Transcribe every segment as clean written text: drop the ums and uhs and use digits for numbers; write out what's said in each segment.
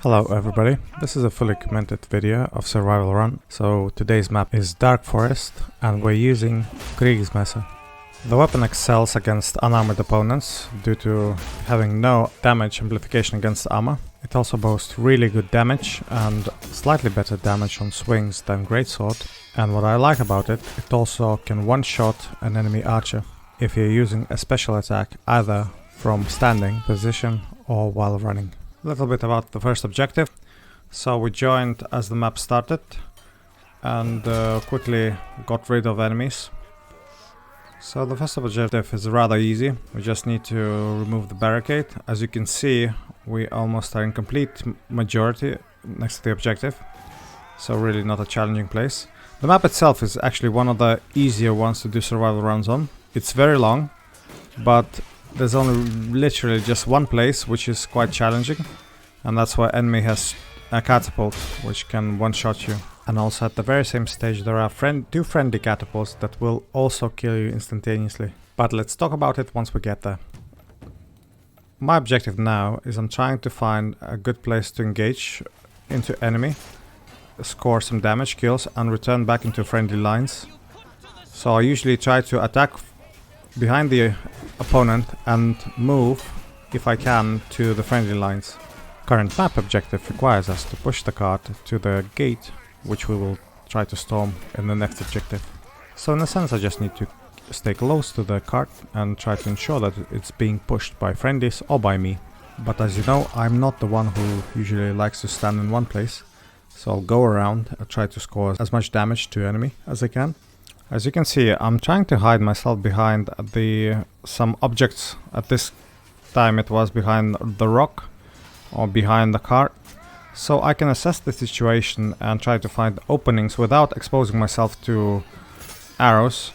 Hello everybody, this is a fully commented video of survival run. So today's map is Dark Forest and we're using Kriegsmesser. The weapon excels against unarmored opponents due to having no damage amplification against armor. It also boasts really good damage and slightly better damage on swings than Greatsword. And what I like about it, it also can one-shot an enemy archer if you're using a special attack either from standing position or while running. A little bit about the first objective. So we joined as the map started and quickly got rid of enemies. So the first objective is rather easy. We just need to remove the barricade. As you can see, we almost are in complete majority next to the objective. So really not a challenging place. The map itself is actually one of the easier ones to do survival runs on. It's very long, but there's only literally just one place which is quite challenging, and that's where enemy has a catapult which can one-shot you. And also at the very same stage there are two friendly catapults that will also kill you instantaneously. But let's talk about it once we get there. My objective now is I'm trying to find a good place to engage into enemy, score some damage, kills, and return back into friendly lines. So I usually try to attack behind the opponent and move, if I can, to the friendly lines. Current map objective requires us to push the cart to the gate, which we will try to storm in the next objective. So in a sense I just need to stay close to the cart and try to ensure that it's being pushed by friendlies or by me. But as you know, I'm not the one who usually likes to stand in one place, so I'll go around and try to score as much damage to enemy as I can. As you can see, I'm trying to hide myself behind some objects. At this time it was behind the rock or behind the cart. So I can assess the situation and try to find openings without exposing myself to arrows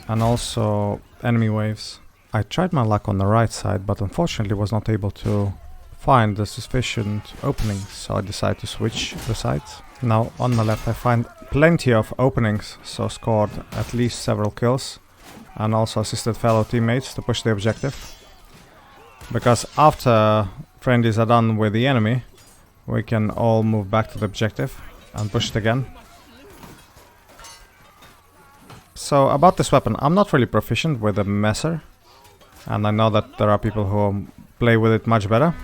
and also enemy waves. I tried my luck on the right side, but unfortunately was not able to find the sufficient openings, so I decided to switch the sides. Now on the left I find plenty of openings, so scored at least several kills and also assisted fellow teammates to push the objective. Because after friendlies are done with the enemy, we can all move back to the objective and push it again. So about this weapon, I'm not really proficient with the Messer, and I know that there are people who play with it much better,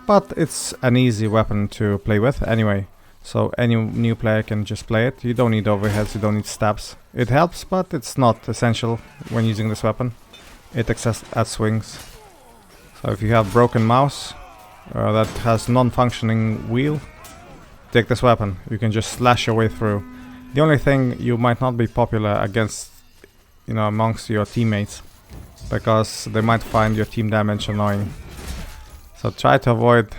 but it's an easy weapon to play with anyway. So any new player can just play it. You don't need overheads, you don't need stabs. It helps, but it's not essential when using this weapon. It excels at swings. So if you have broken mouse that has non-functioning wheel, take this weapon. You can just slash your way through. The only thing, you might not be popular against, amongst your teammates, because they might find your team damage annoying. So try to avoid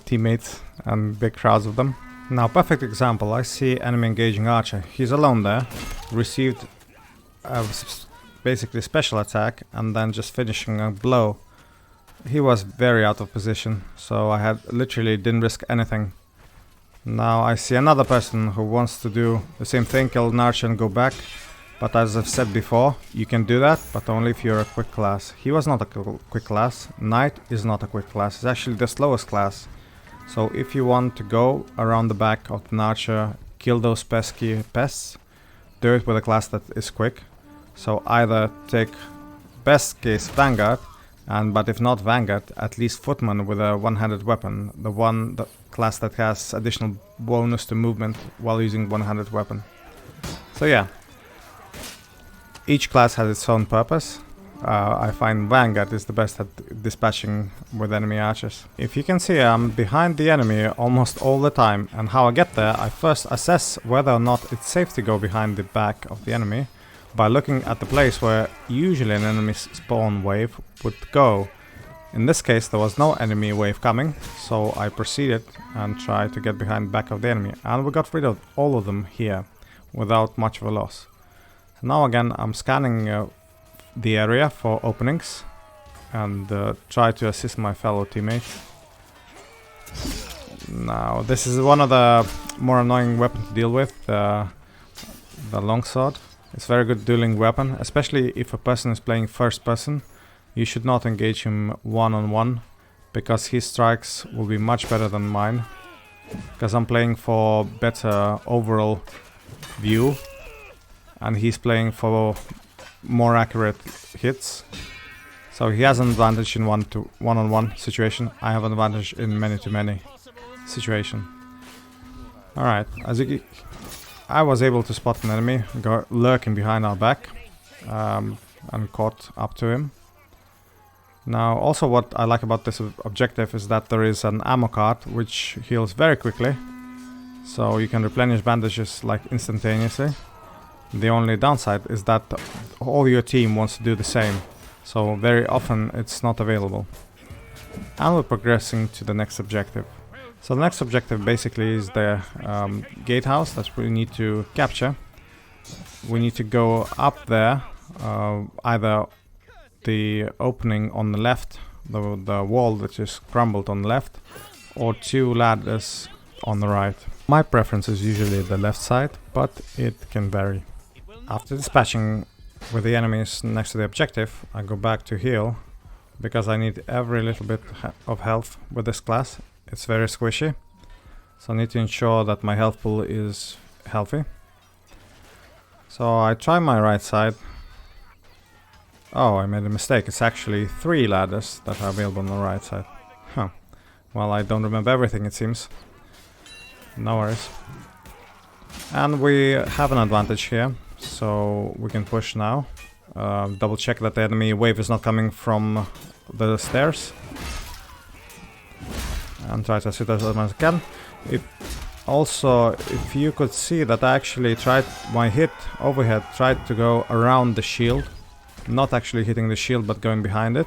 teammates and big crowds of them. Now, perfect example, I see enemy engaging archer. He's alone there, received basically special attack and then just finishing a blow. He was very out of position, so I literally didn't risk anything. Now I see another person who wants to do the same thing, kill an archer and go back. But as I've said before, you can do that, but only if you're a quick class. He was not a quick class. Knight is not a quick class, it's actually the slowest class. So if you want to go around the back of an archer, kill those pesky pests, do it with a class that is quick. So either take best case Vanguard, but if not Vanguard, at least Footman with a one-handed weapon, the class that has additional bonus to movement while using one-handed weapon. So yeah, each class has its own purpose. I find Vanguard is the best at dispatching with enemy archers. If you can see, I'm behind the enemy almost all the time, and how I get there, I first assess whether or not it's safe to go behind the back of the enemy by looking at the place where usually an enemy spawn wave would go. In this case there was no enemy wave coming, so I proceeded and tried to get behind the back of the enemy, and we got rid of all of them here without much of a loss. So now again I'm scanning the area for openings and try to assist my fellow teammates. Now this is one of the more annoying weapons to deal with, the longsword. It's a very good dueling weapon, especially if a person is playing first person. You should not engage him one-on-one, because his strikes will be much better than mine. because I'm playing for better overall view, and he's playing for more accurate hits. So he has an advantage in one-on-one situation. I have an advantage in many-to-many situation. Alright, I was able to spot an enemy lurking behind our back, and caught up to him. Now, also what I like about this objective is that there is an ammo cart which heals very quickly. So you can replenish bandages like instantaneously. The only downside is that all your team wants to do the same. So very often it's not available. And we're progressing to the next objective. So the next objective basically is the gatehouse that we need to capture. We need to go up there, either the opening on the left, the wall that is crumbled on the left, or 2 ladders on the right. My preference is usually the left side, but it can vary. After dispatching with the enemies next to the objective, I go back to heal, because I need every little bit of health with this class. It's very squishy, so I need to ensure that my health pool is healthy. So I try my right side. Oh, I made a mistake. It's actually 3 ladders that are available on the right side. Huh. Well, I don't remember everything, it seems. No worries. And we have an advantage here, so we can push now. Double check that the enemy wave is not coming from the stairs. And try to shoot as much as I can. If you could see that I actually tried my hit overhead, tried to go around the shield. Not actually hitting the shield, but going behind it.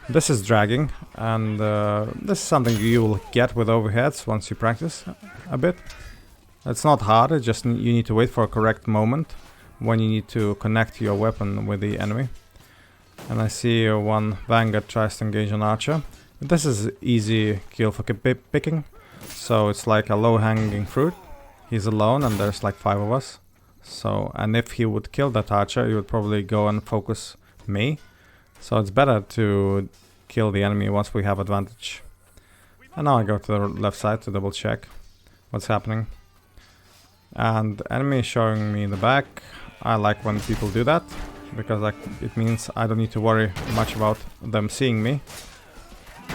This is dragging, and this is something you will get with overheads once you practice a bit. It's not hard, it's just you need to wait for a correct moment when you need to connect your weapon with the enemy. And I see one Vanguard tries to engage an archer. This is easy kill for picking, so it's like a low-hanging fruit. He's alone and there's like 5 of us. So, and if he would kill that archer, he would probably go and focus me. So it's better to kill the enemy once we have advantage. And now I go to the left side to double check what's happening. And the enemy is showing me in the back. I like when people do that, because it means I don't need to worry much about them seeing me.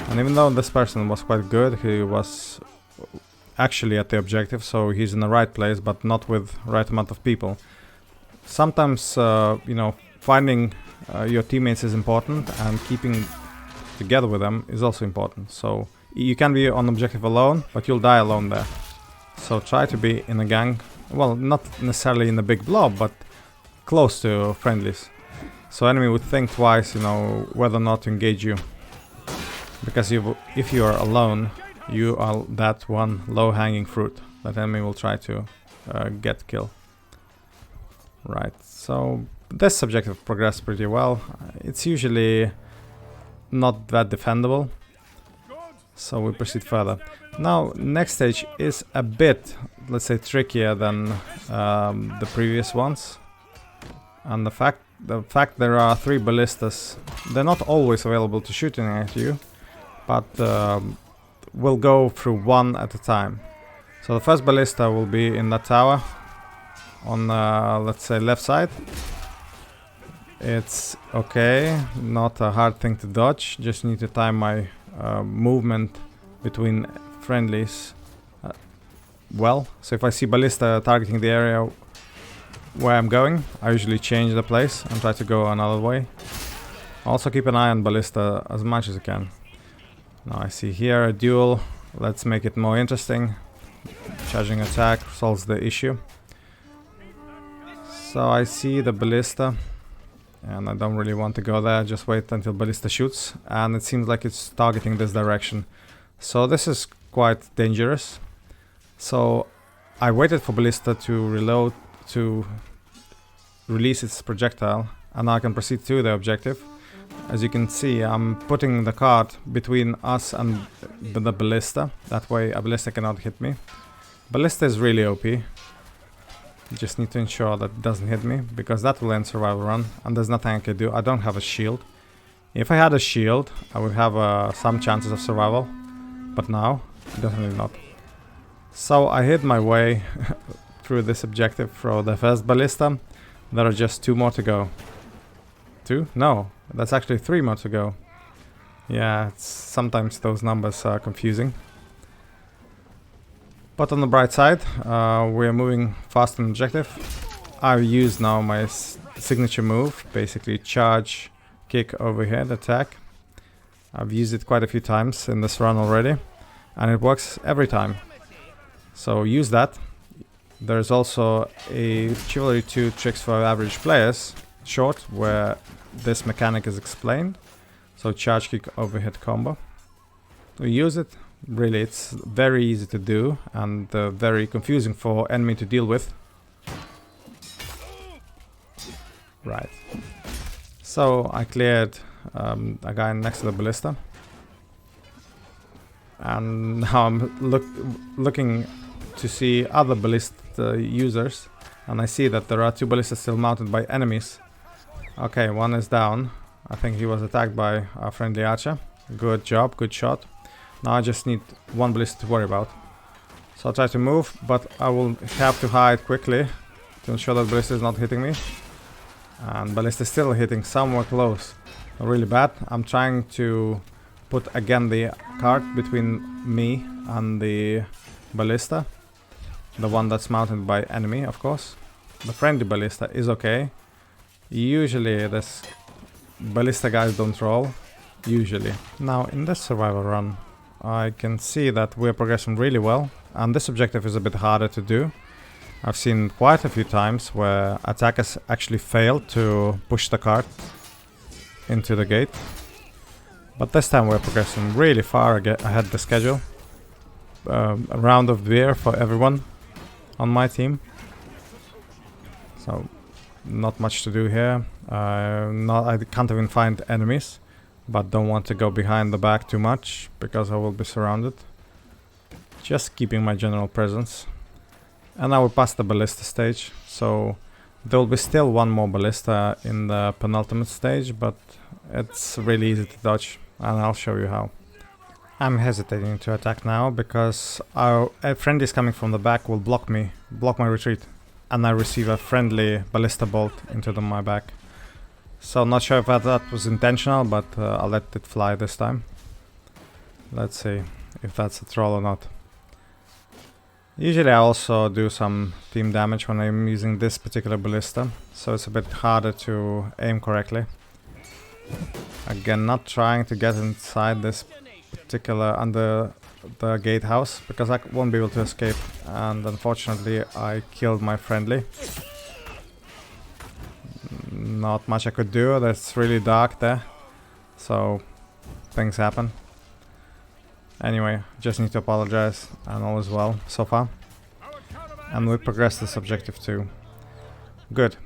And even though this person was quite good, he was actually at the objective, so he's in the right place, but not with right amount of people. Sometimes, you know, finding your teammates is important, and keeping together with them is also important. So you can be on objective alone, but you'll die alone there. So try to be in a gang. Well, not necessarily in a big blob, but close to friendlies. So enemy would think twice, you know, whether or not to engage you. Because if you are alone, you are that one low-hanging fruit that enemy will try to get kill. Right, so this objective progressed pretty well. It's usually not that defendable, so we proceed further. Now, next stage is a bit, let's say, trickier than the previous ones. And the fact there are 3 ballistas, they're not always available to shooting at you, but we'll go through one at a time. So the first ballista will be in that tower on, let's say, left side. It's okay, not a hard thing to dodge, just need to time my movement between friendlies well. So if I see ballista targeting the area where I'm going, I usually change the place and try to go another way. Also keep an eye on ballista as much as I can. Now I see here a duel, let's make it more interesting. Charging attack solves the issue. So I see the ballista, and I don't really want to go there, just wait until ballista shoots, and it seems like it's targeting this direction. So this is quite dangerous. So I waited for ballista to reload, to release its projectile, and now I can proceed to the objective. As you can see, I'm putting the cart between us and the ballista. That way a ballista cannot hit me. Ballista is really OP. You just need to ensure that it doesn't hit me, because that will end survival run, and there's nothing I can do. I don't have a shield. If I had a shield, I would have some chances of survival, but now, definitely not. So I hid my way through this objective for the first ballista. There are just 2 more to go. 2? No, that's actually 3 more to go. Yeah, sometimes those numbers are confusing. But on the bright side, we are moving fast on objective. I've used now my signature move, basically charge, kick, overhead, attack. I've used it quite a few times in this run already, and it works every time. So use that. There's also a Chivalry 2 tricks for average players short where this mechanic is explained. So charge, kick, overhead combo. We use it. Really, it's very easy to do and very confusing for enemy to deal with. Right. So I cleared a guy next to the ballista. And now I'm looking to see other ballista users. And I see that there are 2 ballistas still mounted by enemies. Okay, one is down. I think he was attacked by a friendly archer. Good job, good shot. Now I just need 1 ballista to worry about. So I'll try to move, but I will have to hide quickly to ensure that ballista is not hitting me. And ballista is still hitting somewhere close. Really bad. I'm trying to put again the cart between me and the ballista. The one that's mounted by enemy, of course. The friendly ballista is okay. Usually this ballista guys don't roll. Usually. Now in this survival run, I can see that we're progressing really well. And this objective is a bit harder to do. I've seen quite a few times where attackers actually fail to push the cart into the gate. But this time we're progressing really far ahead the schedule. A round of beer for everyone on my team. So not much to do here. I can't even find enemies, but don't want to go behind the back too much because I will be surrounded. Just keeping my general presence. And now we passed the ballista stage, so there will be still 1 more ballista in the penultimate stage, but it's really easy to dodge, and I'll show you how. I'm hesitating to attack now because a friend is coming from the back will block my retreat, and I receive a friendly ballista bolt into my back. So not sure if that was intentional, but I'll let it fly this time. Let's see if that's a troll or not. Usually I also do some team damage when I'm using this particular ballista, so it's a bit harder to aim correctly. Again, not trying to get inside this particular under the gatehouse because I won't be able to escape, and unfortunately I killed my friendly. Not much I could do, that's really dark there, so things happen. Anyway, just need to apologize, and all is well so far. And we progressed this objective too. Good.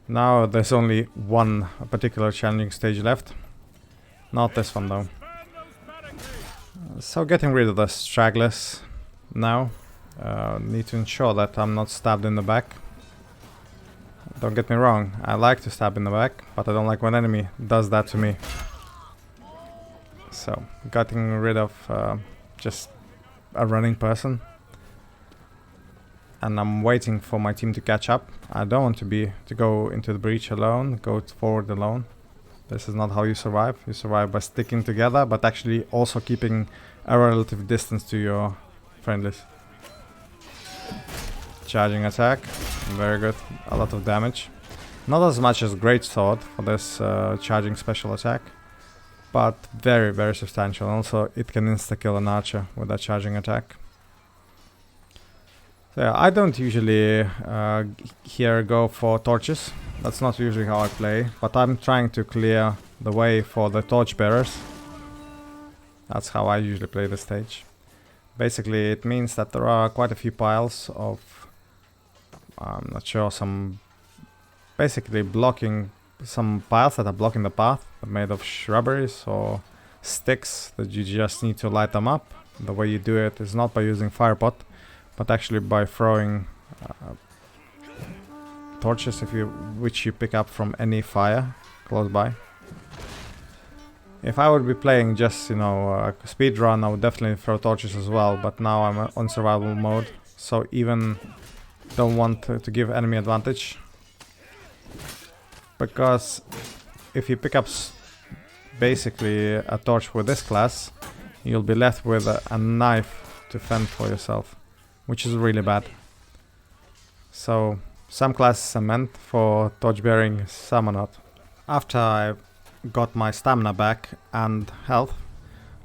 Now there's only 1 particular challenging stage left. Not this one though. So getting rid of the stragglers now. Need to ensure that I'm not stabbed in the back. Don't get me wrong, I like to stab in the back, but I don't like when enemy does that to me. So, getting rid of just a running person. And I'm waiting for my team to catch up. I don't want to go into the breach alone, go forward alone. This is not how you survive. You survive by sticking together, but actually also keeping a relative distance to your friendlies. Charging attack, very good, a lot of damage. Not as much as Greatsword for this charging special attack, but very, very substantial. Also, it can insta-kill an archer with that charging attack. So yeah, I don't usually here go for torches. That's not usually how I play, but I'm trying to clear the way for the torch bearers. That's how I usually play the stage. Basically, it means that there are quite a few piles of, I'm not sure, some basically blocking, some piles that are blocking the path, made of shrubberies or sticks that you just need to light them up. The way you do it is not by using fire pot, but actually by throwing torches which you pick up from any fire close by. If I would be playing just, you know, a speed run, I would definitely throw torches as well, but now I'm on survival mode, so even don't want to give enemy advantage. Because if you pick up basically a torch with this class, you'll be left with a knife to fend for yourself, which is really bad. So some classes are meant for torch bearing, some are not. After I've got my stamina back and health,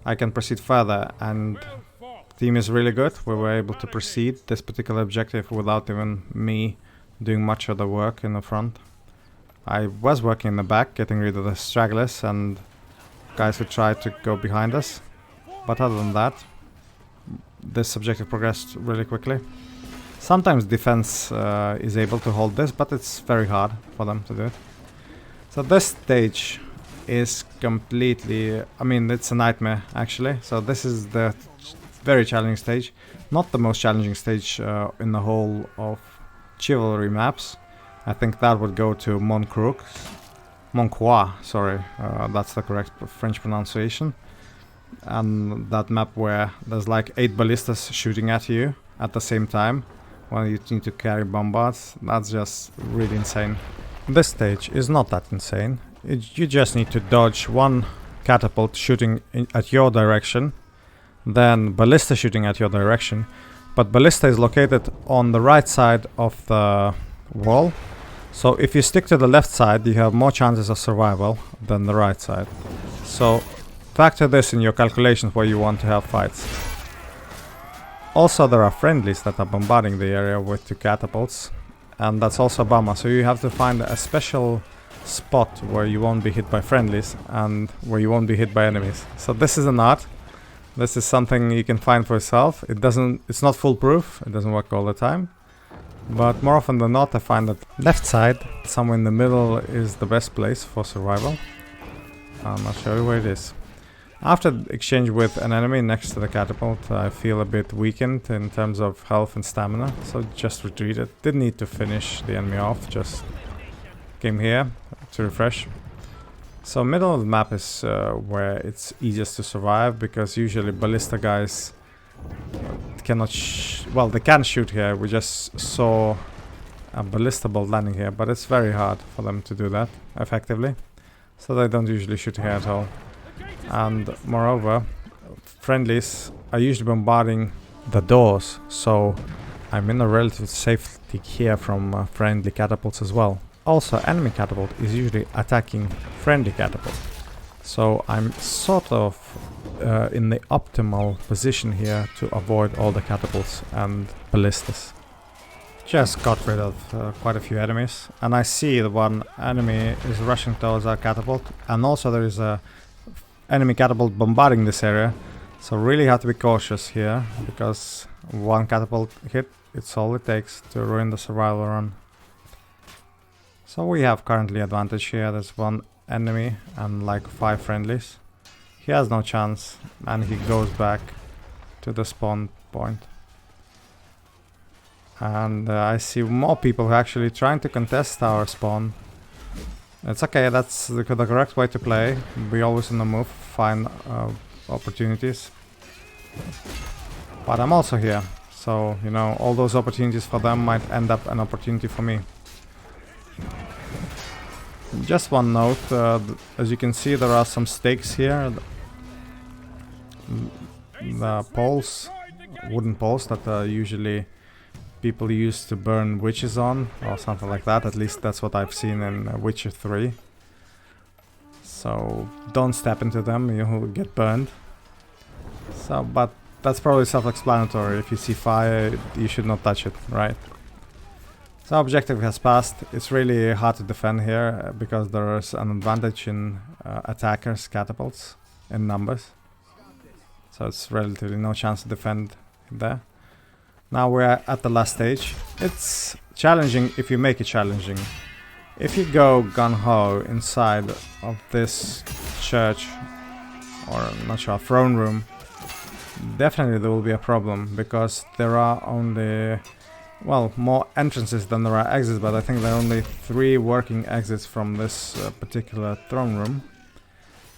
I can proceed further, and the team is really good. We were able to proceed this particular objective without even me doing much of the work in the front. I was working in the back, getting rid of the stragglers and guys who tried to go behind us, but other than that, this objective progressed really quickly. Sometimes defense is able to hold this, but it's very hard for them to do it. So this stage is completely, I mean, it's a nightmare actually. So this is the very challenging stage, not the most challenging stage in the whole of Chivalry maps. I think that would go to Moncroix, sorry, that's the correct French pronunciation. And that map where there's like 8 ballistas shooting at you at the same time while you need to carry bombards. That's just really insane. This stage is not that insane. You just need to dodge one catapult shooting at your direction, then ballista shooting at your direction. But ballista is located on the right side of the wall, so if you stick to the left side, you have more chances of survival than the right side. So factor this in your calculations where you want to have fights. Also, there are friendlies that are bombarding the area with 2 catapults, and that's also a bummer. So you have to find a special spot where you won't be hit by friendlies and where you won't be hit by enemies. So this is an art. This is something you can find for yourself. It's not foolproof. It doesn't work all the time. But more often than not, I find that left side, somewhere in the middle, is the best place for survival. I'll show you where it is. After exchange with an enemy next to the catapult, I feel a bit weakened in terms of health and stamina, so just retreated. Didn't need to finish the enemy off, just came here to refresh. So middle of the map is where it's easiest to survive, because usually ballista guys cannot well, they can shoot here. We just saw a ballista bolt landing here, but it's very hard for them to do that effectively, so they don't usually shoot here at all. And moreover, friendlies are usually bombarding the doors, so I'm in a relative safety here from friendly catapults as well. Also, enemy catapult is usually attacking friendly catapult, so I'm sort of in the optimal position here to avoid all the catapults and ballistas. Just got rid of quite a few enemies, and I see the one enemy is rushing towards our catapult, and also there is a enemy catapult bombarding this area, so really have to be cautious here, because one catapult hit, it's all it takes to ruin the survival run. So we have currently advantage here. There's one enemy and like 5 friendlies. He has no chance, and he goes back to the spawn point. And I see more people who are actually trying to contest our spawn. It's okay, that's the correct way to play. Be always on the move, find opportunities. But I'm also here, so, you know, all those opportunities for them might end up an opportunity for me. Just one note, as you can see, there are some stakes here. The poles, wooden poles that usually people use to burn witches on, or something like that. At least that's what I've seen in Witcher 3. So don't step into them, you'll get burned. So, but that's probably self-explanatory. If you see fire, you should not touch it, right? So objective has passed. It's really hard to defend here because there is an advantage in attackers' catapults in numbers. So it's relatively no chance to defend there. Now we're at the last stage. It's challenging if you make it challenging. If you go gung-ho inside of this church, or I'm not sure, throne room, definitely there will be a problem, because there are only, well, more entrances than there are exits, but I think there are only 3 working exits from this particular throne room.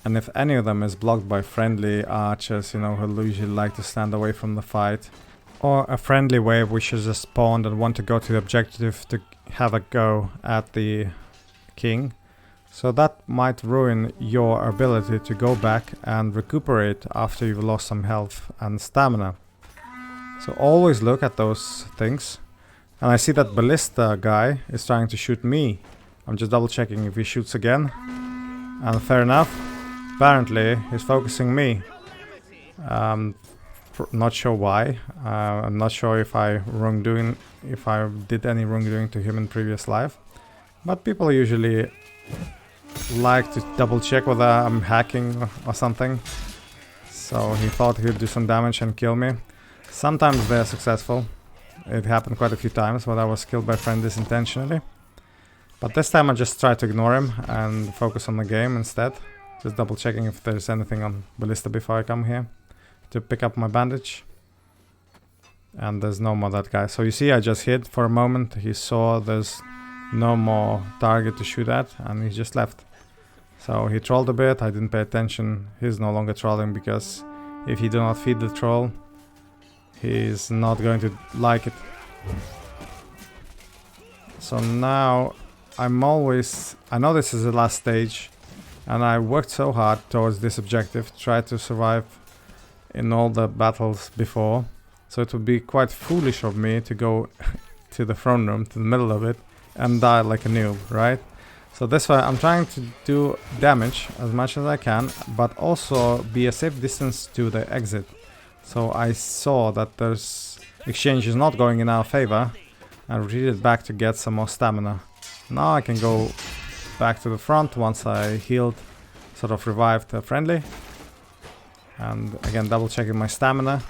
And if any of them is blocked by friendly archers, you know, who usually like to stand away from the fight, or a friendly wave which is just spawned and want to go to the objective to have a go at the king, so that might ruin your ability to go back and recuperate after you've lost some health and stamina. So always look at those things. And I see that ballista guy is trying to shoot me. I'm just double checking if he shoots again. And fair enough. Apparently he's focusing me. Not sure why. I'm not sure if I did any wrongdoing to him in previous life. But people usually like to double check whether I'm hacking or something. So he thought he'd do some damage and kill me. Sometimes they're successful. It happened quite a few times when I was killed by friendlies intentionally. But this time I just tried to ignore him and focus on the game instead. Just double checking if there's anything on ballista before I come here to pick up my bandage. And there's no more that guy. So you see I just hid for a moment. He saw there's no more target to shoot at and he just left. So he trolled a bit, I didn't pay attention. He's no longer trolling because if you do not feed the troll, he's not going to like it. So now I know this is the last stage and I worked so hard towards this objective, tried to survive in all the battles before. So it would be quite foolish of me to go to the throne room, to the middle of it, and die like a noob, right? So this way I'm trying to do damage as much as I can, but also be a safe distance to the exit. So I saw that there's exchange is not going in our favor and retreated back to get some more stamina. Now I can go back to the front once I healed, sort of revived a friendly. And again double checking my stamina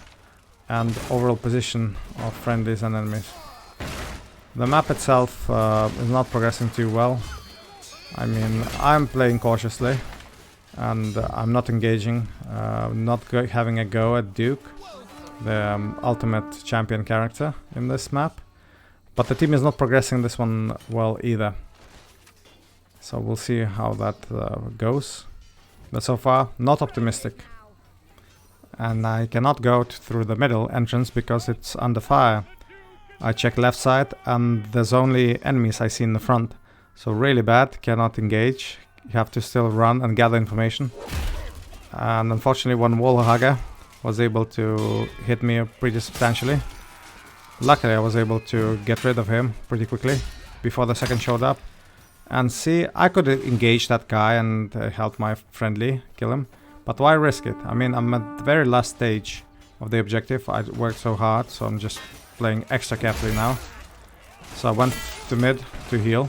and overall position of friendlies and enemies. The map itself is not progressing too well. I mean, I'm playing cautiously and I'm not engaging, not having a go at Duke, the ultimate champion character in this map. But the team is not progressing this one well either. So we'll see how that goes. But so far, not optimistic. And I cannot go through the middle entrance because it's under fire. I check left side and there's only enemies I see in the front. So really bad, cannot engage. You have to still run and gather information. And unfortunately one wall hugger was able to hit me pretty substantially. Luckily I was able to get rid of him pretty quickly before the second showed up. And see, I could engage that guy and help my friendly kill him. But why risk it? I mean, I'm at the very last stage of the objective. I worked so hard, so I'm just playing extra carefully now. So I went to mid to heal.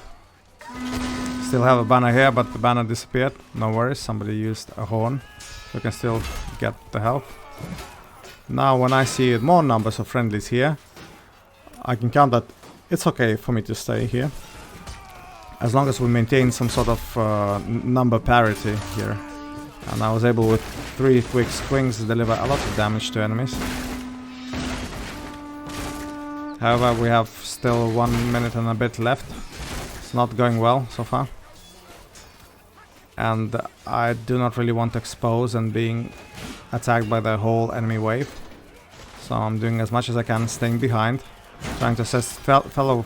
Still have a banner here, but the banner disappeared. No worries, somebody used a horn. So I can still get the help. Now when I see more numbers of friendlies here, I can count that it's okay for me to stay here. As long as we maintain some sort of number parity here. And I was able with 3 quick swings to deliver a lot of damage to enemies. However, we have still 1 minute and a bit left. It's not going well so far. And I do not really want to expose and being attacked by the whole enemy wave. So I'm doing as much as I can, staying behind, trying to assist fellow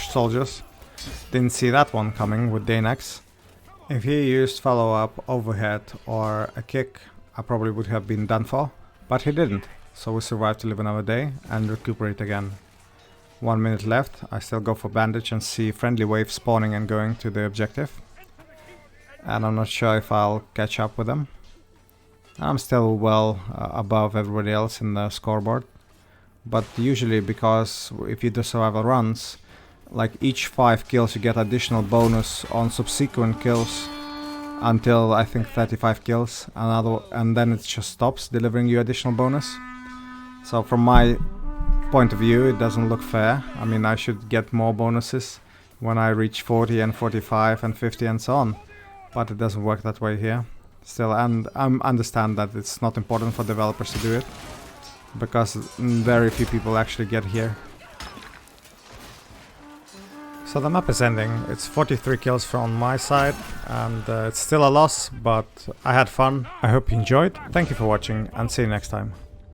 soldiers. Didn't see that one coming with Danex. If he used follow-up, overhead or a kick, I probably would have been done for. But he didn't, so we survived to live another day and recuperate again. 1 minute left, I still go for bandage and see friendly wave spawning and going to the objective. And I'm not sure if I'll catch up with them. I'm still well above everybody else in the scoreboard. But usually, because if you do survival runs, like each 5 kills you get additional bonus on subsequent kills until I think 35 kills, and then it just stops delivering you additional bonus. So from my point of view it doesn't look fair. I mean, I should get more bonuses when I reach 40 and 45 and 50 and so on, but it doesn't work that way here still. And I understand that it's not important for developers to do it because very few people actually get here. So the map is ending. It's 43 kills from my side, and it's still a loss, but I had fun. I hope you enjoyed. Thank you for watching, and see you next time.